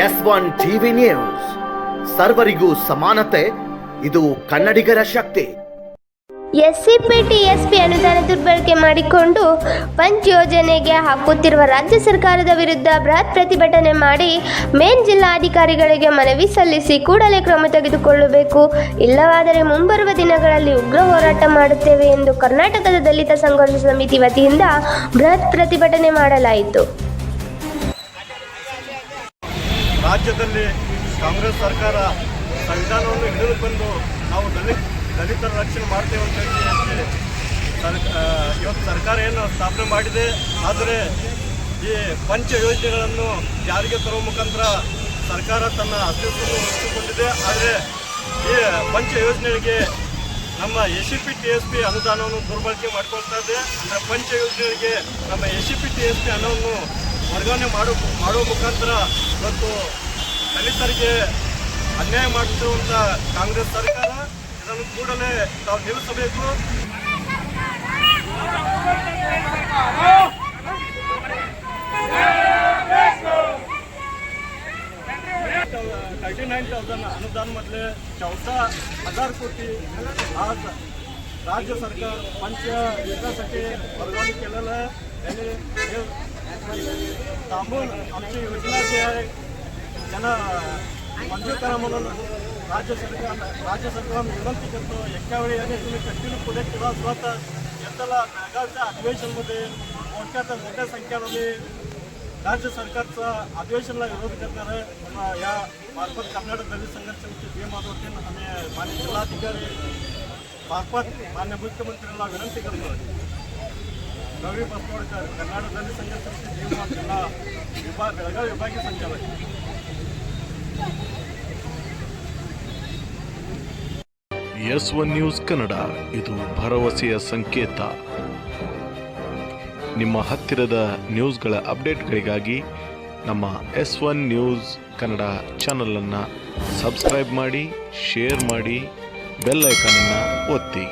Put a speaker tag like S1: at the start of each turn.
S1: S1 TV news, ಸರ್ವರಿಗೂ ಸಮಾನತೆ, ಇದು ಕನ್ನಡಿಗರ ಶಕ್ತಿ.
S2: ಎಸ್ಸಿಪಿ ಟಿಎಸ್ಪಿ ಅನುದಾನ ದುರ್ಬಳಕೆ ಮಾಡಿಕೊಂಡು ಪಂಚ್ ಯೋಜನೆಗೆ ಹಾಕುತ್ತಿರುವ ರಾಜ್ಯ ಸರ್ಕಾರದ ವಿರುದ್ಧ ಬೃಹತ್ ಪ್ರತಿಭಟನೆ ಮಾಡಿ ಮೇನ್ ಜಿಲ್ಲಾಧಿಕಾರಿಗಳಿಗೆ ಮನವಿ ಸಲ್ಲಿಸಿ ಕೂಡಲೇ ಕ್ರಮ ತೆಗೆದುಕೊಳ್ಳಬೇಕು, ಇಲ್ಲವಾದರೆ ಮುಂಬರುವ ದಿನಗಳಲ್ಲಿ ಉಗ್ರ ಹೋರಾಟ ಮಾಡುತ್ತೇವೆ ಎಂದು ಕರ್ನಾಟಕದ ದಲಿತ ಸಂಘರ್ಷ ಸಮಿತಿ ವತಿಯಿಂದ ಬೃಹತ್ ಪ್ರತಿಭಟನೆ ಮಾಡಲಾಯಿತು.
S3: ರಾಜ್ಯದಲ್ಲಿ ಕಾಂಗ್ರೆಸ್ ಸರ್ಕಾರ ಸಂವಿಧಾನವನ್ನು ಹಿಡಿದುಕೊಂಡು ನಾವು ದಲಿತರ ರಕ್ಷಣೆ ಮಾಡ್ತೇವೆ ಅಂತ ಹೇಳಿ ಇವತ್ತು ಸರ್ಕಾರ ಏನು ಸ್ಥಾಪನೆ ಮಾಡಿದೆ. ಆದರೆ ಈ ಪಂಚ ಯೋಜನೆಗಳನ್ನು ಜಾರಿಗೆ ತರುವ ಮುಖಾಂತರ ಸರ್ಕಾರ ತನ್ನ ಅಸ್ತಿತ್ವವನ್ನು ಉಳಿಸಿಕೊಂಡಿದೆ. ಆದರೆ ಈ ಪಂಚ ಯೋಜನೆಗಳಿಗೆ ನಮ್ಮ SCP TSP ಅನುದಾನವನ್ನು ದುರ್ಬಳಕೆ ಮಾಡಿಕೊಳ್ತಾ ಇದೆ. ಅಂದರೆ ಪಂಚ ಯೋಜನೆಗಳಿಗೆ ನಮ್ಮ SCP TSP ಹಣವನ್ನು ವರ್ಗಾವಣೆ ಮಾಡುವ ಮುಖಾಂತರ ಇವತ್ತು ದಲಿತರಿಗೆ ಅನ್ಯಾಯ ಮಾಡುತ್ತಿರುವಂಥ ಕಾಂಗ್ರೆಸ್ ಸರ್ಕಾರ ಇದನ್ನು ಕೂಡಲೇ ತಾವು ನಿಲ್ಲಿಸಬೇಕು. 39,000 अनुदान मधले 14,000 कोटी आज राज्य सरकार पंच योजनेसाठी वर्गवणी केलेलं आहे. आणि हे थांबून आमची योजना जी आहे त्यांना मंजूर करा म्हणून राज्य सरकारला विनंती करतो. एका वेळी आणि तुम्ही कंटिन्यू पुढे केला असला तर यंदाला बेळगावच्या अधिवेशनमध्ये मोठ्या संख्येने राज्य सरकारचा अधिवेशनला विरोध करणार आहे. या मार्फत कर्नाटक दलित संघर्ष समिती भीम वतीने आम्ही माननीय जिल्हाधिकारी मार्फत मान्य मुख्यमंत्र्यांना विनंती करतो. रवी बसवडकर, कर्नाटक दलित संघर्ष समिती भीम जिल्हा बेळगाव विभागीय संचालक.
S4: S1 ನ್ಯೂಸ್ ಕನ್ನಡ, ಇದು ಭರವಸೆಯ ಸಂಕೇತ. ನಿಮ್ಮ ಹತ್ತಿರದ ನ್ಯೂಸ್ಗಳ ಅಪ್ಡೇಟ್ಗಳಿಗಾಗಿ ನಮ್ಮ S1 ನ್ಯೂಸ್ ಕನ್ನಡ ಚಾನಲನ್ನು ಸಬ್ಸ್ಕ್ರೈಬ್ ಮಾಡಿ, ಶೇರ್ ಮಾಡಿ, ಬೆಲ್ ಐಕಾನನ್ನು ಒತ್ತಿ.